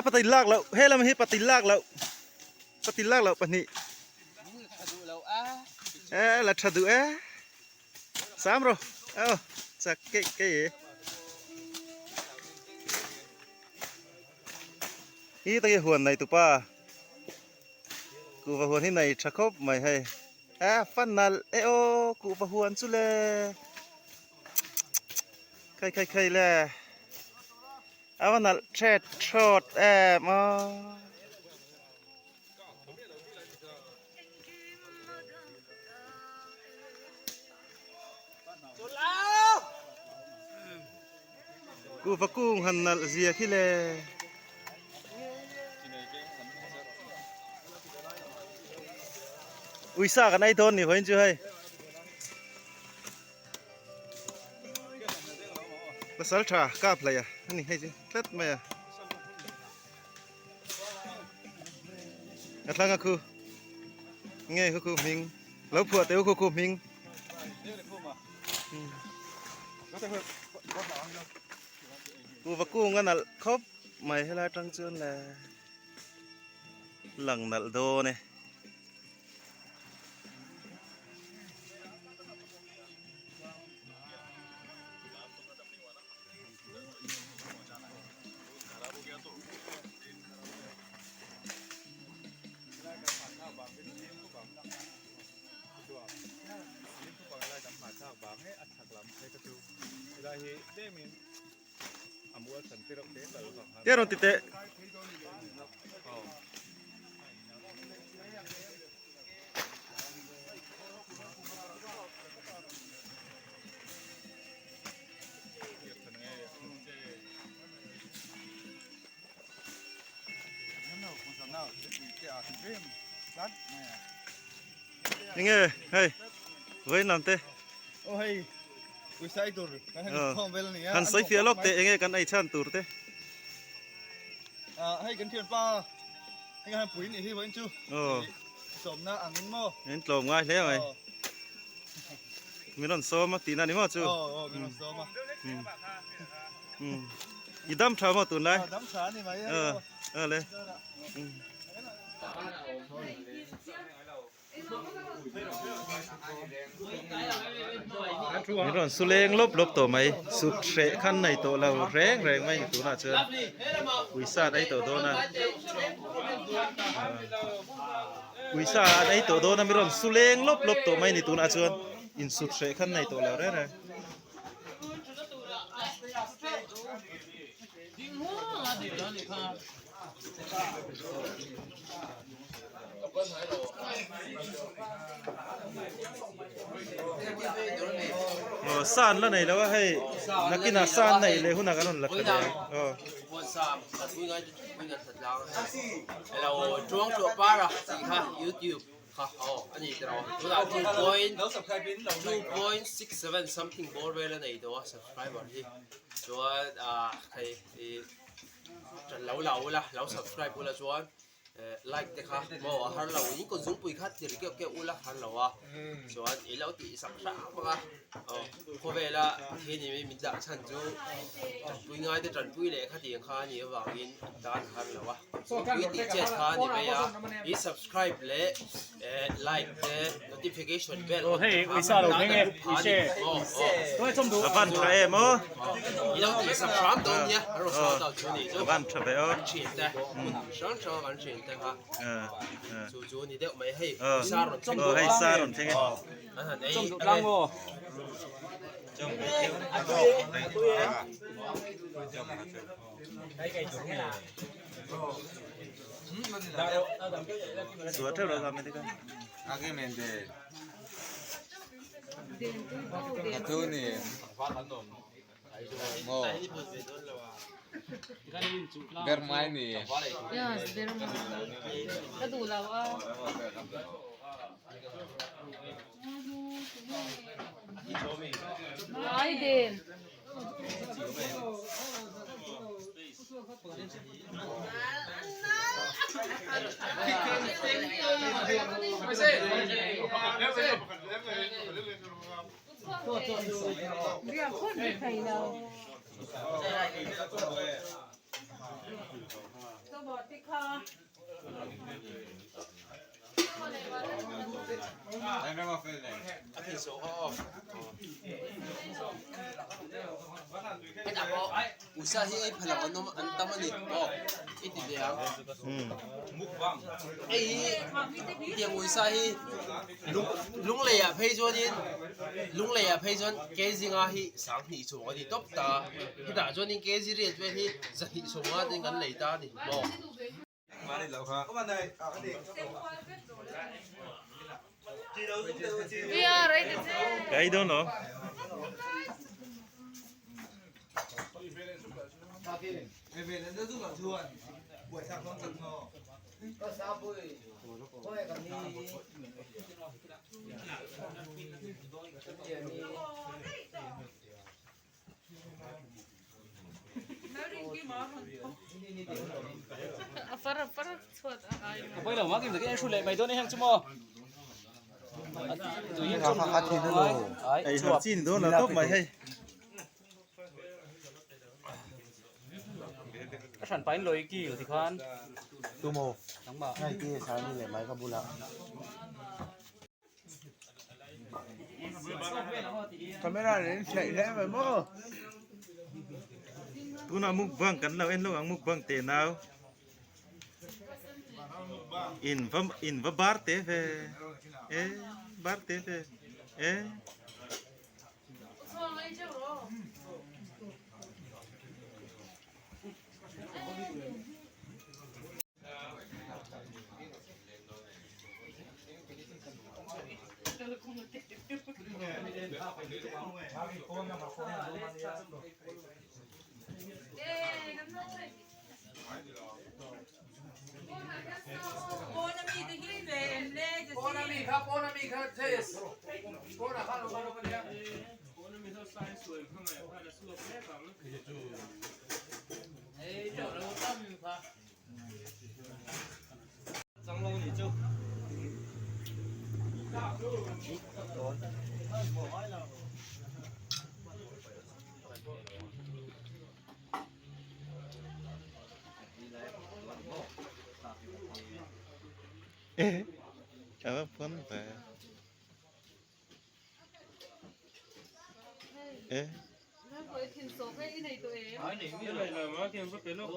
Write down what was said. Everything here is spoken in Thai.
ปฏิลากแล้วเฮ้ยเราไม่ให้ปฏิลากแล้วปฏิลากแล้วปนี่ละชะดูสามโรจากเก๋นี่ตะกี้หัวในตุป้ากูว่าหัวที่ไหนชักคบไม่ให้ฟันนัลโอกูว่าหัวสุเล่ใครแล่เอาวันนัลเช็ดชดมากูว่ากุ้งหันนัลเสียขี้เล่อุยซ่ากันไอ้ทนนี่เห็นchưa hayภาษาชาก้าพลายอันนี้ให้สิเล็ดไหมอัตลังก็คือไงคือมิงแล้วผัวเต๋อคือมิงกูว่ากูงั้นน่ะครบไม่ให้ละจังจนแหละหลังนัลโดเนี่ยเดี๋ยวเราติดเตะยังไงเฮ้ยเว้ยน้ำเตะโอ้ยกูใส่ตัวหันใส่เฟียล็อกเตะยังไงกันไอ้ชันตัวเตะให้กันเทียนป้าให้กันปุ๋ยนี่ที่ไว้จูสมนะอ่างเงินหม้อเห็นโตง่ายแล้วไงมีร้อนซ้อมมาตีนั่นนี่มั้งจูมีร้อนซ้อมมาอีดำชาวมาตุนไรดำชานี่ไหมเลยนี่ร้อนสุเลงลบตัวไหมสุดเสะขั้นในตัวเราแรงไหมตัวน่าเชื่อวิสาไอตัวโดนนะวิสาไอตัวโดนนะมีร้อนสุเลงลบตัวไหมในตัวน่าเชื่ออินสุดเสะขั้นในตัวเราได้เลยซานแล้วไหนแล้วว่าให้นักกินซานไหนเลยหุ่นนักกันหุ่นหลักกันเลยวันสามตัดวิ่งกันสัตว์แล้วเราช่วงตัวป้าละสิค่ะ YouTube ค่ะอันนี้เรา2.67 something บอลเวลาไหนตัว subscriber ที่ตัวใครจะเหล่าละเหล่า subscribe ละชวนlike เด็กค่ะบอกว่าฮัลโหลนี่ก็zoom ไปคัดเดี๋ยวเกี่ยวอุละฮัลโหลชวนอีแล้วตีสักครั้งมั้งพอเวลาที่นี่ไม่มีจ่าฉันจูจัดปุยง่ายแต่จัดปุยเล็กค่ะที่ยังข้านี่วางอินด้านฮัลโหลปุยตีเจ็ดข้านี่ไม่ยาอี subscribe เล่ like เล่ notification bell เฮ้ยวิสาเราเป็นไงวิเช่ต้องให้ชมดูบ้านใครมั้งอีแล้วตีสักครั้งตรงเนี้ยเราสอน到这里บ้านใคร安全的上安全的哈จูนี่เดี๋ยวไม่ให้ซารุนให้ซารุนใช่ไหมชมดูลังโง่สวยเท่าไรครับไม่ได้กันอาเมนเดตัวนี้โม่Germany. Yes, Germany. Kadula wa. Ay din. Dia kon di kainaw. บอดที่คอ Okay, so cái nào có usaha hi phala anom antamani oh iti dia อืม tiang usaha hi lung le ya phei chuan in lung le ya phei chuan ke zinga hi sang ni chu ani top ta hi da chuan in ke zi re chuan hi zahi chunga tin kan lei ta ni mo We are right there. I don't know. Farah suat ay. bây giờ mà cái cái số lệ mày tôi này hàng chứ mò tụi yên chung Ai học chín đó là tốt mày hay. cái sản phẩm lôi kỳ của thì con tu mồ đóng bảo ngay kia sáng đi lại máy kabula camera đến chạy thế mà mơ Tu na mukbang kan law en lo ang mukbang te now. In va bar te ve. Bar te ve. Apa pun ta. Nó với thiên số cái này tụi em. cái này là mà tiền có tiền nó